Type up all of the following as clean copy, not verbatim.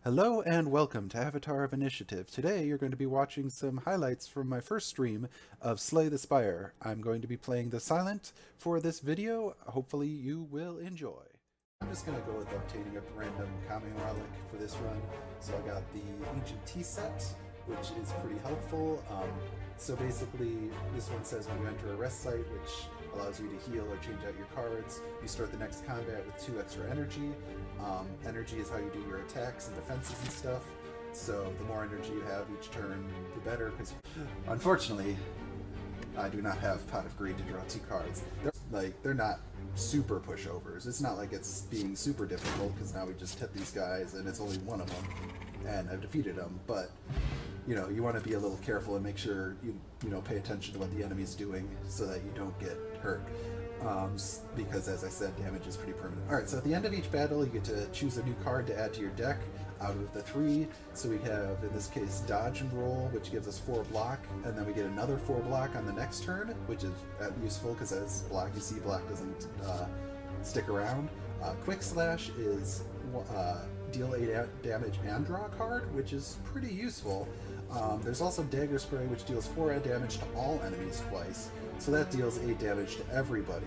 Hello and welcome to Avatar of Initiative. Today you're going to be watching some highlights from my first stream of Slay the Spire. I'm going to be playing the Silent for this video. Hopefully you will enjoy. I'm just going to go with obtaining a random common relic for this run. So I got the Ancient Tea set, which is pretty helpful. So basically this one says when you enter a rest site, which allows you to heal or change out your cards, you start the next combat with 2 extra energy. Energy is how you do your attacks and defenses and stuff, so the more energy you have each turn, the better, because unfortunately, I do not have Pot of Greed to draw 2 cards. They're not super pushovers. It's not like it's being super difficult, because now we just hit these guys, and it's only one of them, and I've defeated them, but you know, you want to be a little careful and make sure you pay attention to what the enemy's doing so that you don't get hurt. Because as I said, damage is pretty permanent. Alright, so at the end of each battle you get to choose a new card to add to your deck out of the 3. So we have, in this case, Dodge and Roll, which gives us 4 block, and then we get another 4 block on the next turn, which is useful because as you see, block doesn't stick around. Quick Slash is deal 8 damage and draw a card, which is pretty useful. There's also Dagger Spray, which deals 4 damage to all enemies twice, so that deals 8 damage to everybody.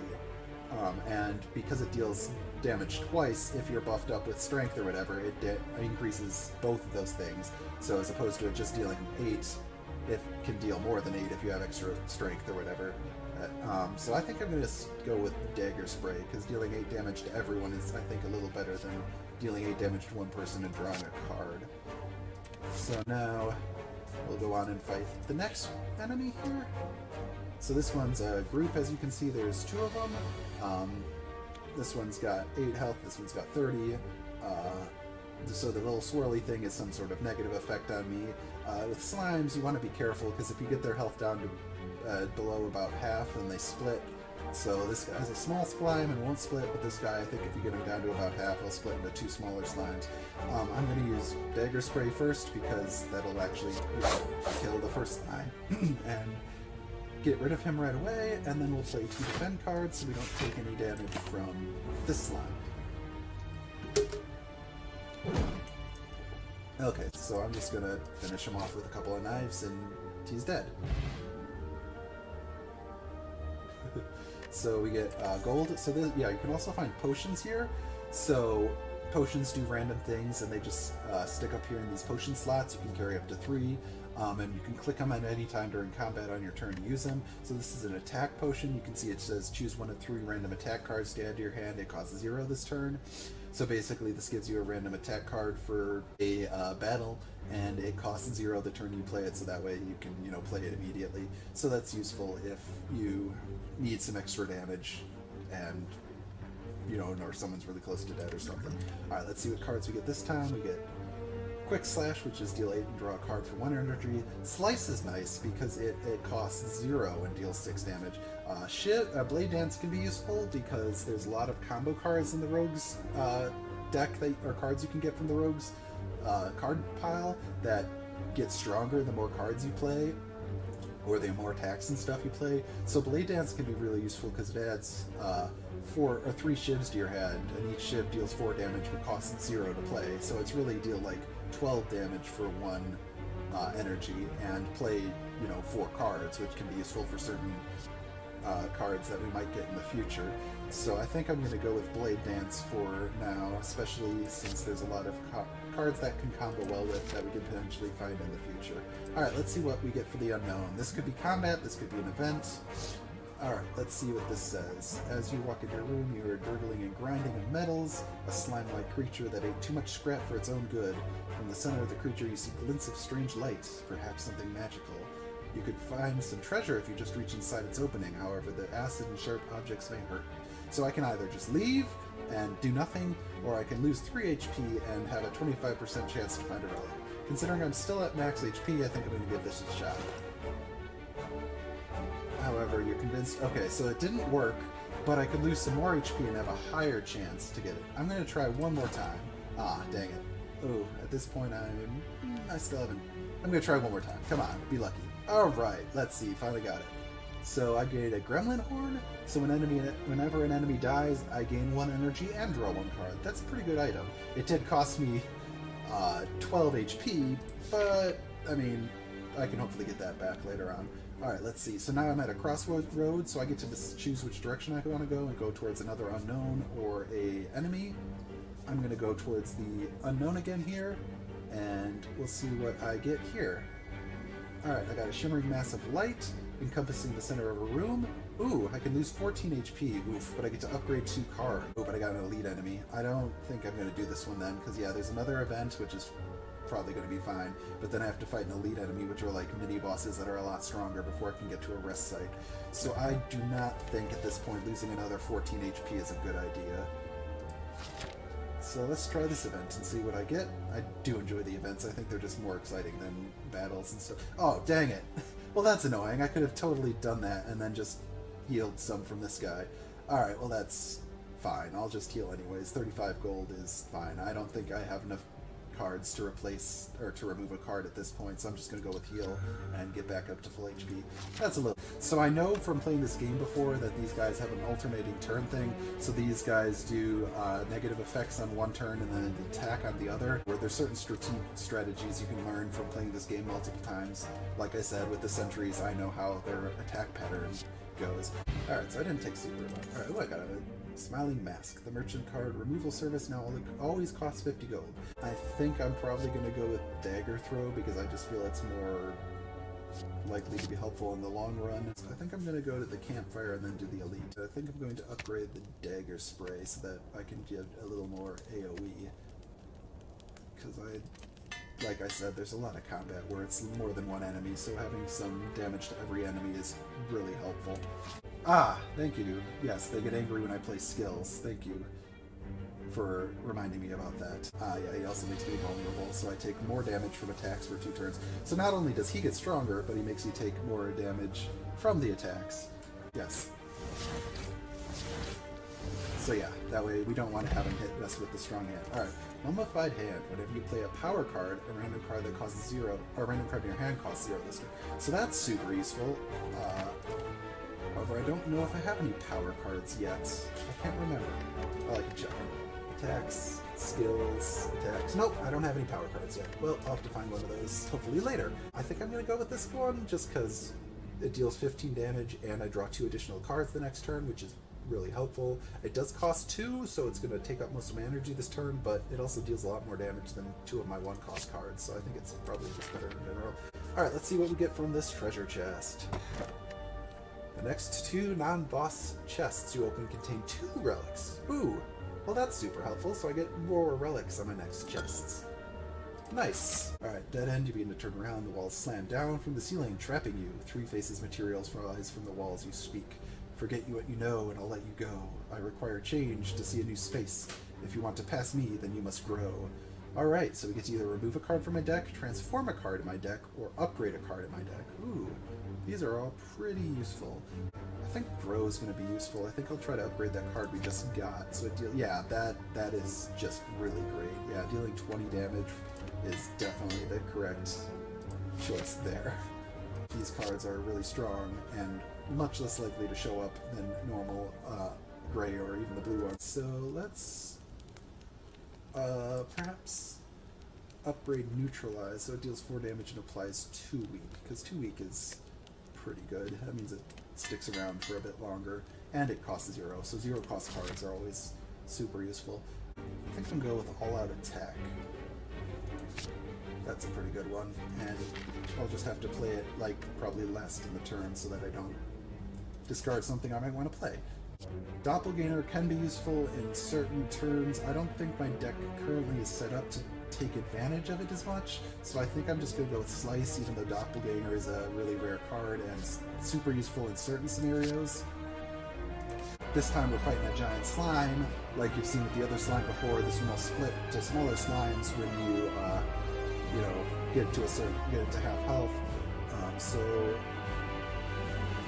And because it deals damage twice, if you're buffed up with strength or whatever, it increases both of those things. So as opposed to it just dealing 8, it can deal more than 8 if you have extra strength or whatever. So I think I'm going to go with Dagger Spray, because dealing 8 damage to everyone is, I think, a little better than dealing 8 damage to one person and drawing a card. So now we'll go on and fight the next enemy here. So this one's a group, as you can see, there's 2 of them. This one's got 8 health, this one's got 30. So the little swirly thing is some sort of negative effect on me. With slimes, you want to be careful, because if you get their health down to below about half, then they split. So this guy has a small slime and won't split, but this guy, I think if you get him down to about half, he'll split into 2 smaller slimes. I'm going to use Dagger Spray first, because that'll actually kill the first slime. And get rid of him right away, and then we'll play 2 defend cards so we don't take any damage from this slime. Okay, so I'm just going to finish him off with a couple of knives, and he's dead. So we get gold. So yeah, you can also find potions here. So potions do random things, and they just stick up here in these potion slots. You can carry up to 3, and you can click them at any time during combat on your turn to use them. So this is an attack potion. You can see it says choose 1 of 3 random attack cards to add to your hand. It costs 0 this turn. So basically this gives you a random attack card for a battle, and it costs 0 the turn you play it, so that way you can play it immediately. So that's useful if you need some extra damage and or someone's really close to dead or something. Alright, let's see what cards we get this time. We get Quick Slash, which is deal 8 and draw a card for 1 energy. Slice is nice because it costs 0 and deals 6 damage. Blade Dance can be useful because there's a lot of combo cards in the Rogue's deck, or cards you can get from the Rogue's card pile that get stronger the more cards you play, or the more attacks and stuff you play. So Blade Dance can be really useful because it adds 3 shivs to your hand, and each shiv deals 4 damage but costs 0 to play. So it's really deal like 12 damage for 1 energy, and play 4 cards, which can be useful for certain cards that we might get in the future. So I think I'm going to go with Blade Dance for now, especially since there's a lot of cards that can combo well with that we can potentially find in the future. Alright, let's see what we get for the unknown. This could be combat, this could be an event. Alright, let's see what this says. As you walk into your room, you hear gurgling and grinding of metals, a slime-like creature that ate too much scrap for its own good. From the center of the creature you see glints of strange light, perhaps something magical. You could find some treasure if you just reach inside its opening, however the acid and sharp objects may hurt. So I can either just leave and do nothing, or I can lose 3 HP and have a 25% chance to find a relic. Considering I'm still at max HP, I think I'm going to give this a shot. However, you're convinced... Okay, so it didn't work, but I could lose some more HP and have a higher chance to get it. I'm going to try one more time. Ah, dang it. Oh, at this point I still haven't... I'm going to try one more time. Come on, be lucky. Alright, let's see, finally got it. So I gained a Gremlin Horn, so whenever an enemy dies, I gain 1 energy and draw 1 card. That's a pretty good item. It did cost me 12 HP, but, I mean, I can hopefully get that back later on. Alright, let's see. So now I'm at a crossroad, so I get to just choose which direction I want to go and go towards another unknown or a enemy. I'm going to go towards the unknown again here, and we'll see what I get here. Alright, I got a shimmering mass of light encompassing the center of a room. Ooh, I can lose 14 HP, oof, but I get to upgrade 2 cards. Oh, but I got an elite enemy. I don't think I'm going to do this one then, because yeah, there's another event, which is probably going to be fine, but then I have to fight an elite enemy, which are like mini-bosses that are a lot stronger before I can get to a rest site. So I do not think at this point losing another 14 HP is a good idea. So let's try this event and see what I get. I do enjoy the events. I think they're just more exciting than battles and stuff. Oh, dang it. Well, that's annoying. I could have totally done that and then just healed some from this guy. Alright, well that's fine. I'll just heal anyways. 35 gold is fine. I don't think I have enough cards to replace or to remove a card at this point, so I'm just going to go with heal and get back up to full HP. That's a little. So I know from playing this game before that these guys have an alternating turn thing, so these guys do negative effects on one turn and then an attack on the other, where there's certain strategies you can learn from playing this game multiple times. Like I said, with the sentries, I know how their attack pattern goes. Alright, so I didn't take super much. Alright, oh, I got a Smiling Mask. The merchant card removal service now always costs 50 gold. I think I'm probably going to go with Dagger Throw because I just feel it's more likely to be helpful in the long run. So I think I'm going to go to the Campfire and then do the Elite. I think I'm going to upgrade the Dagger Spray so that I can get a little more AoE. Because like I said, there's a lot of combat where it's more than one enemy, so having some damage to every enemy is really helpful. Ah, thank you. Yes, they get angry when I play skills. Thank you for reminding me about that. Yeah, he also makes me vulnerable, so I take more damage from attacks for 2 turns. So not only does he get stronger, but he makes you take more damage from the attacks. Yes. So yeah, that way we don't want to have him hit us with the strong hand. Alright, Mummified Hand. Whenever you play a power card, a random card that costs 0, or a random card in your hand costs 0 this turn. So that's super useful. However, I don't know if I have any power cards yet. I can't remember. Oh, I can check. Attacks, skills, attacks. Nope, I don't have any power cards yet. Well, I'll have to find one of those hopefully later. I think I'm going to go with this one just because it deals 15 damage and I draw 2 additional cards the next turn, which is really helpful. It does cost 2, so it's going to take up most of my energy this turn, but it also deals a lot more damage than 2 of my 1-cost cards, so I think it's probably just better in general. Alright, let's see what we get from this treasure chest. The next 2 non-boss chests you open contain 2 relics. Ooh, well that's super helpful, so I get more relics on my next chests. Nice! Alright, dead end, you begin to turn around, the walls slam down from the ceiling, trapping you. 3 faces materials rise from the walls you speak. Forget you what you know, and I'll let you go. I require change to see a new space. If you want to pass me, then you must grow. Alright, so we get to either remove a card from my deck, transform a card in my deck, or upgrade a card in my deck. Ooh, these are all pretty useful. I think grow is going to be useful. I think I'll try to upgrade that card we just got. So yeah, that is just really great. Yeah, dealing 20 damage is definitely the correct choice there. These cards are really strong and much less likely to show up than normal gray or even the blue ones. So let's perhaps upgrade Neutralize so it deals 4 damage and applies 2 weak, because 2 weak is pretty good. That means it sticks around for a bit longer, and it costs 0, so 0-cost cards are always super useful. I think I'm going to go with All-Out Attack. That's a pretty good one, and I'll just have to play it like probably last in the turn so that I don't discard something I might want to play. Doppelganger can be useful in certain turns. I don't think my deck currently is set up to take advantage of it as much, so I think I'm just going to go with Slice, even though Doppelganger is a really rare card and super useful in certain scenarios. This time we're fighting a giant slime. Like you've seen with the other slime before, this one will split to smaller slimes when you get it to half health. So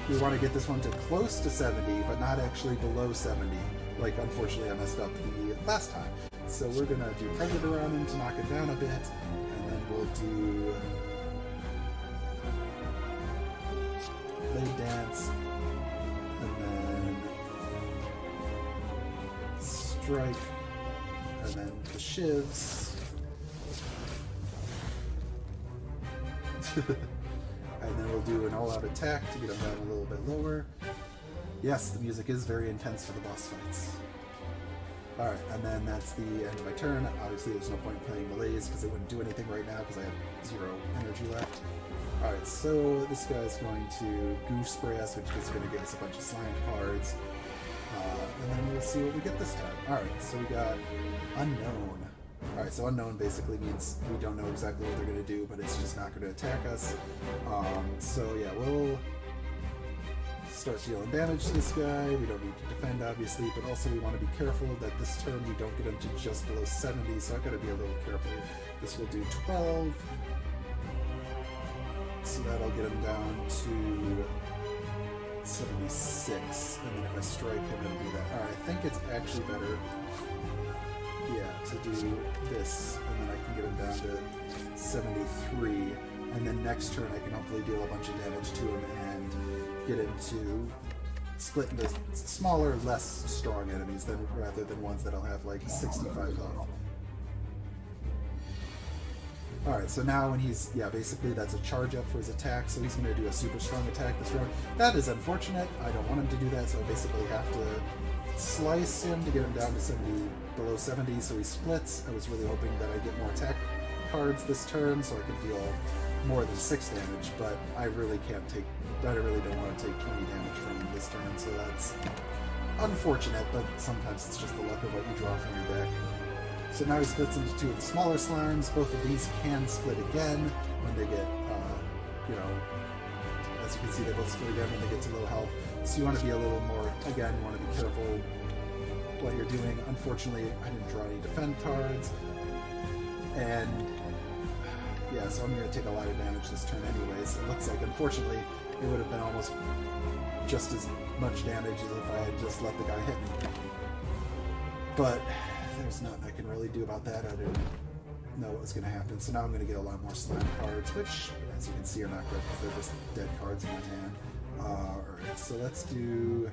we want to get this one to close to 70, but not actually below 70, like unfortunately I messed up the last time. So we're going to do Predator on him to knock it down a bit, and then we'll do Blade Dance, and then Strike, and then the Shivs, And then we'll do an all-out attack to get him down a little bit lower. Yes, the music is very intense for the boss fights. Alright, and then that's the end of my turn. Obviously there's no point playing Malaise because it wouldn't do anything right now because I have 0 energy left. Alright, so this guy's going to Goose Spray us, which is going to give us a bunch of slime cards. And then we'll see what we get this time. Alright, so we got Unknown. Alright, so Unknown basically means we don't know exactly what they're going to do, but it's just not going to attack us. So yeah, we'll start dealing damage to this guy. We don't need to defend, obviously, but also we want to be careful that this turn we don't get him to just below 70, so I've got to be a little careful. This will do 12. So that'll get him down to 76, and then if I strike him, it'll do that. Alright, I think it's actually better, yeah, to do this, and then I can get him down to 73, and then next turn I can hopefully deal a bunch of damage to him and get him to split into smaller, less strong enemies rather than ones that'll have like 65 health. Alright, so now when he's, yeah, basically that's a charge up for his attack, so he's going to do a super strong attack this round. That is unfortunate. I don't want him to do that, so I basically have to slice him to get him down to 70, below 70, so he splits. I was really hoping that I'd get more attack cards this turn, so I could deal more than 6 damage, but I really really don't want to take 20 damage from him this turn, so that's unfortunate, but sometimes it's just the luck of what you draw from your deck. So now he splits into 2 of the smaller slimes. Both of these can split again when they get, you know, as you can see, they both split again when they get to low health. So you want to be a little more, again, you want to be careful what you're doing. Unfortunately, I didn't draw any defend cards. And, yeah, so I'm going to take a lot of damage this turn anyways. It looks like, unfortunately, it would have been almost just as much damage as if I had just let the guy hit me. But there's nothing I can really do about that. I didn't know what was going to happen. So now I'm going to get a lot more slime cards, which, as you can see, are not good because they're just dead cards in my hand. Alright, so let's do...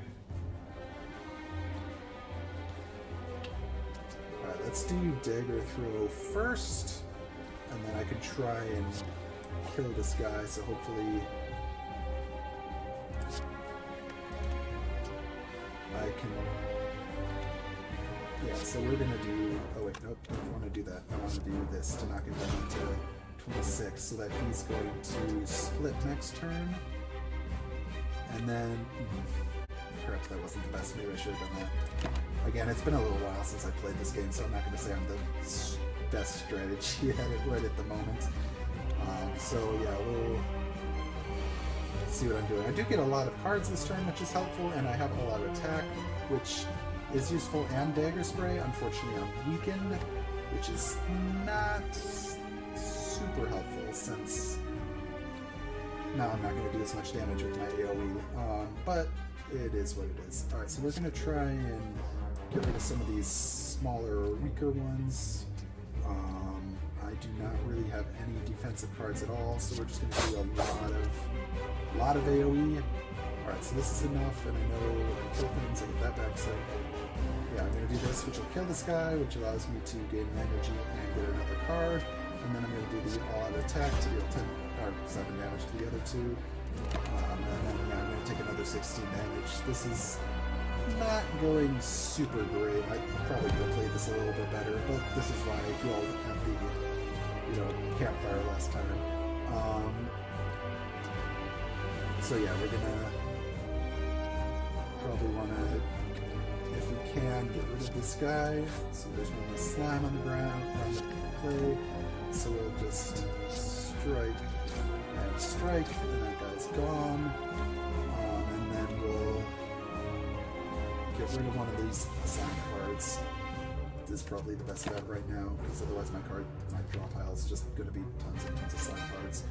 Alright, let's do Dagger Throw first, and then I can try and kill this guy, so hopefully I can... Yeah, so we're gonna do... Oh wait, nope, don't want to do that. I want to do this to knock it down to 26, so that he's going to split next turn. And then... Perhaps that wasn't the best, maybe I should have done that. Again, it's been a little while since I played this game, so I'm not going to say I'm the best strategy at it right at the moment. So yeah, we'll see what I'm doing. I do get a lot of cards this turn, which is helpful, and I have a lot of attack, which is useful, and Dagger Spray. Unfortunately, I'm weakened, which is not super helpful since now I'm not going to do as much damage with my AoE, but it is what it is. Alright, so we're going to try and get rid of some of these smaller, weaker ones. I do not really have any defensive cards at all, so we're just going to do a lot of AoE. Alright, so this is enough, and I know when I kill things, I get that back, so yeah, I'm going to do this, which will kill this guy, which allows me to gain energy and get another card, and then I'm going to do the all-out attack to deal 10 or 7 damage to the other 2, and then yeah, I'm going to take another 16 damage. This is not going super great. I probably could have played this a little bit better, but this is why I healed at the, campfire last time. So yeah, we're gonna probably want to, if we can, get rid of this guy. So there's one less slime on the ground, on the clay. So we'll just strike and strike, and that guy's gone. And then we'll get rid of one of these slime cards. This is probably the best bet right now, because otherwise my draw pile is just going to be tons and tons of slime cards.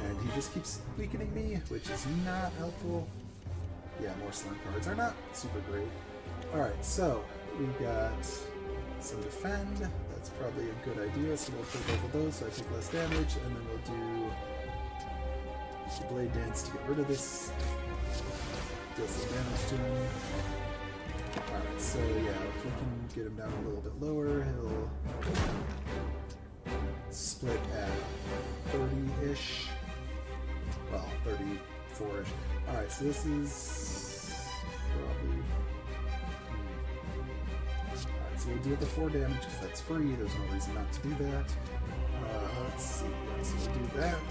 And he just keeps weakening me, which is not helpful. Yeah, more slime cards are not super great. Alright, so we got some defend. That's probably a good idea, so we'll play both of those so I take less damage, and then we'll do the Blade Dance to get rid of this. Deal some damage to him. Alright, so yeah, if we can get him down a little bit lower, he'll split at 30-ish. Well, 34-ish. Alright, so this is probably... Alright, so we'll do it the 4 damage because that's free. There's no reason not to do that. Let's see. Yeah, so we'll do that.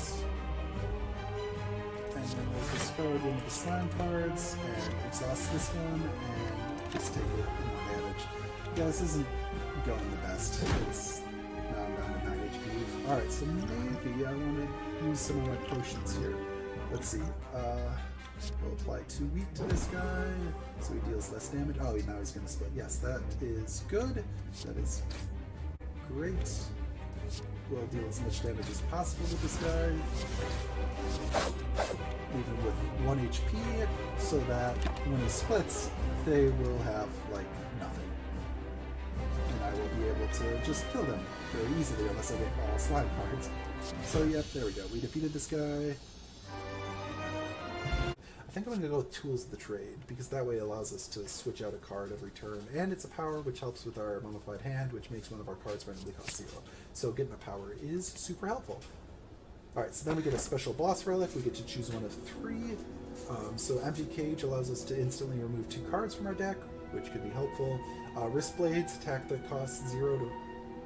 And then we'll discard one of the slime cards and exhaust this one and just take it more damage. Yeah, this isn't going the best. It's now I'm down to 9 HP. Alright, so maybe I want to use some of my potions here. Let's see. We'll apply 2 weak to this guy, so he deals less damage. Oh, now he's going to split. Yes, that is good. That is great. We'll deal as much damage as possible with this guy, even with 1 HP, so that when he splits, they will have, like, nothing. And I will be able to just kill them very easily unless I get all slime cards. So, yep, there we go. We defeated this guy. I think I'm going to go with Tools of the Trade, because that way it allows us to switch out a card every turn, and it's a power which helps with our Mummified Hand, which makes one of our cards randomly cost 0. So getting a power is super helpful. Alright, so then we get a special boss relic. We get to choose one of 3. So Empty Cage allows us to instantly remove 2 cards from our deck, which could be helpful. Wrist Blades, attack that costs 0,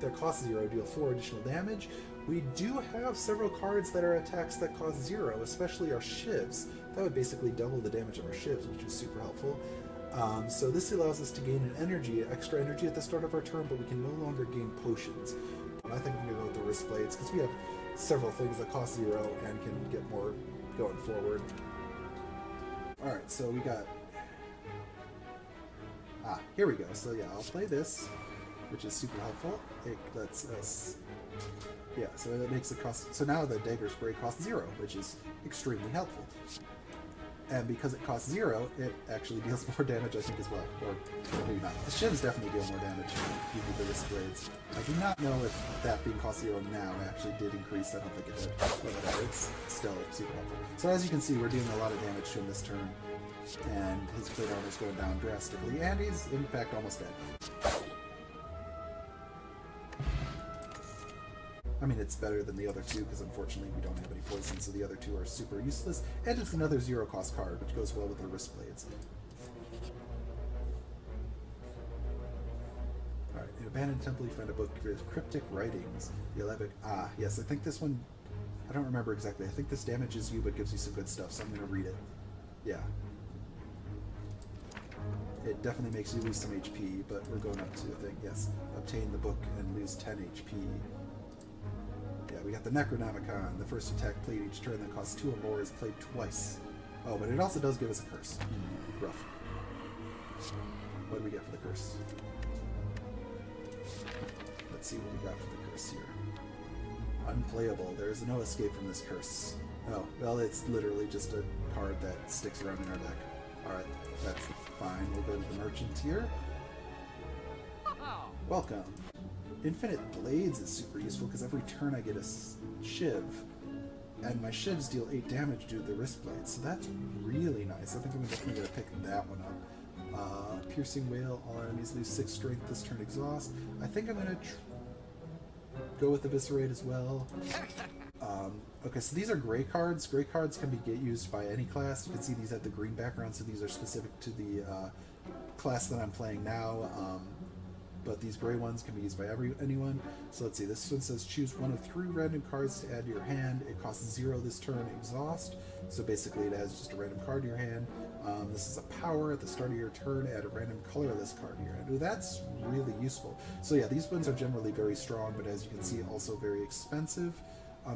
deal 4 additional damage. We do have several cards that are attacks that cost 0, especially our Shivs. That would basically double the damage of our Shivs, which is super helpful. So this allows us to gain extra energy at the start of our turn, but we can no longer gain potions. I think I'm going to go with the Wrist Blades, because we have several things that cost 0 and can get more going forward. Alright, so we got... here we go. So yeah, I'll play this, which is super helpful. It lets us... Yeah, so it makes it cost... So now the Dagger Spray costs 0, which is extremely helpful. And because it costs 0, it actually deals more damage, I think, as well. Or maybe not. The Shivs definitely deal more damage than the Wrist Blades. I do not know if that being cost 0 now actually did increase. I don't think it did. But whatever, it's still super helpful. So as you can see, we're doing a lot of damage to him this turn. And his plate armor is going down drastically. And he's, in fact, almost dead. I mean, it's better than the other 2, because unfortunately we don't have any poison, so the other 2 are super useless. And it's another 0-cost card, which goes well with the Wrist Blades. Alright, in Abandoned Temple you find a book with cryptic writings. The Elevic... yes, I think this one... I don't remember exactly. I think this damages you, but gives you some good stuff, so I'm going to read it. Yeah. It definitely makes you lose some HP, but we're going up to the thing. Yes, obtain the book and lose 10 HP. Yeah, we got the Necronomicon. The first attack played each turn that costs 2 or more is played twice. Oh, but it also does give us a curse. Rough. What do we get for the curse? Let's see what we got for the curse here. Unplayable. There is no escape from this curse. Oh, well, it's literally just a card that sticks around in our deck. Alright, that's fine. We'll go to the Merchant here. Welcome. Infinite Blades is super useful because every turn I get a Shiv, and my Shivs deal 8 damage due to the Wrist Blades, so that's really nice. I think I'm definitely going to pick that one up. Piercing Wail, all enemies lose 6 strength this turn exhaust. I think I'm going to go with Eviscerate as well. Okay, so these are gray cards. Gray cards can get used by any class. You can see these have the green background, so these are specific to the class that I'm playing now. But these gray ones can be used by anyone. So let's see, this one says choose one of 3 random cards to add to your hand. It costs 0 this turn, exhaust. So basically it adds just a random card to your hand. This is a power. At the start of your turn, add a random colorless card to your hand. Ooh, that's really useful. So yeah, these ones are generally very strong, but as you can see, also very expensive.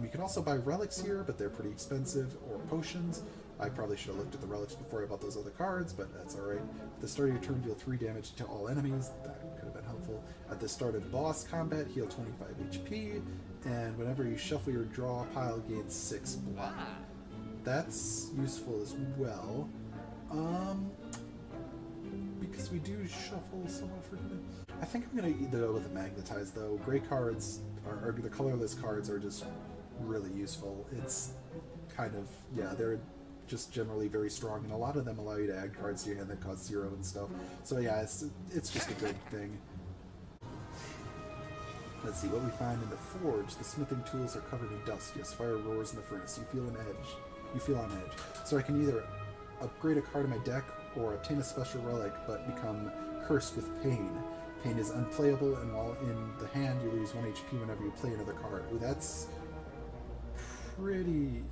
You can also buy relics here, but they're pretty expensive, or potions. I probably should have looked at the relics before I bought those other cards, but that's alright. At the start of your turn, deal 3 damage to all enemies. That could have been helpful. At the start of boss combat, heal 25 HP, and whenever you shuffle your draw pile, gain 6 block. That's useful as well. Because we do shuffle somewhat frequently. I think I'm going to go with the Magnetize, though. Gray cards, or the colorless cards, are just really useful. It's kind of, yeah, they're just generally very strong, and a lot of them allow you to add cards to your hand that cost 0 and stuff. So yeah, it's just a good thing. Let's see what we find in the forge. The smithing tools are covered in dust. Yes, fire roars in the furnace. You feel an edge. You feel on edge. So I can either upgrade a card in my deck or obtain a special relic, but become cursed with pain. Pain is unplayable, and while in the hand, you lose 1 HP whenever you play another card. Ooh, that's pretty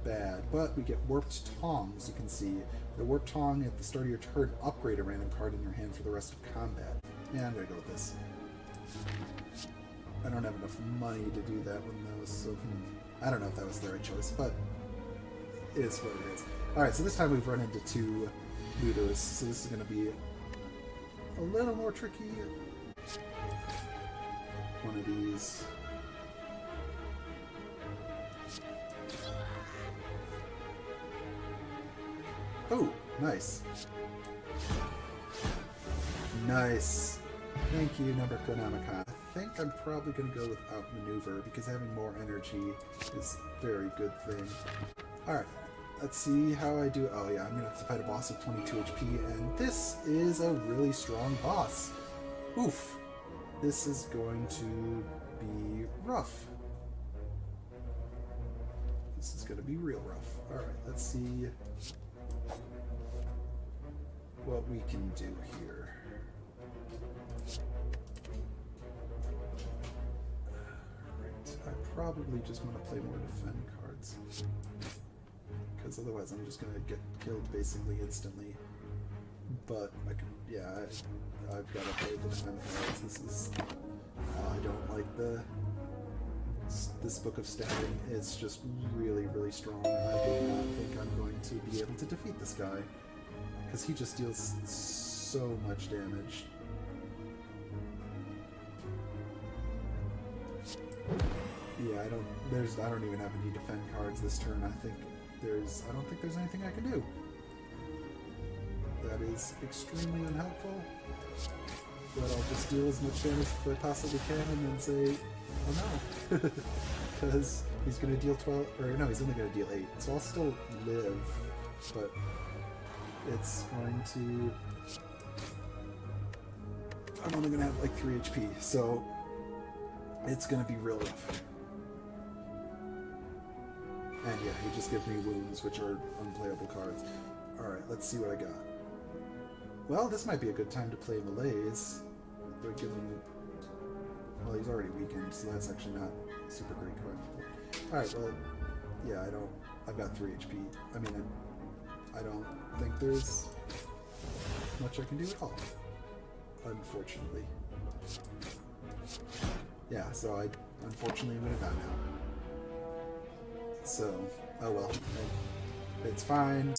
bad. But we get Warped Tongs, you can see. The Warped Tong at the start of your turn, upgrade a random card in your hand for the rest of combat. Yeah, I'm gonna go with this. I don't have enough money to do that one though, so I don't know if that was the right choice, but it is what it is. Alright, so this time we've run into 2 looters, so this is going to be a little more tricky. One of these. Oh, nice. Nice. Thank you, Necronomicon. I think I'm probably going to go with Outmaneuver because having more energy is a very good thing. Alright, let's see how I do. Oh yeah, I'm going to have to fight a boss with 22 HP, and this is a really strong boss. Oof. This is going to be rough. This is going to be real rough. Alright, let's see what we can do here. I probably just want to play more defend cards, because otherwise I'm just going to get killed basically instantly. But I can, yeah, I've got to play the defend cards. This is, I don't like this Book of Stabbing. It's just really, really strong. I do not think I'm going to be able to defeat this guy, because he just deals so much damage. Yeah, I don't even have any defend cards this turn. I don't think there's anything I can do. That is extremely unhelpful. But I'll just deal as much damage as I possibly can and then say, oh no. Because he's going to deal 12, or no, he's only going to deal 8. So I'll still live, but it's going to... I'm only going to have like 3 HP, so it's going to be real rough. And yeah, he just gives me wounds, which are unplayable cards. Alright, let's see what I got. Well, this might be a good time to play Malaise. But give him... Well, he's already weakened, so that's actually not a super great card. Alright, well, yeah, I've got 3 HP. I mean, I don't think there's much I can do at all, unfortunately. Yeah, so I unfortunately am gonna die now. So, oh well, it's fine.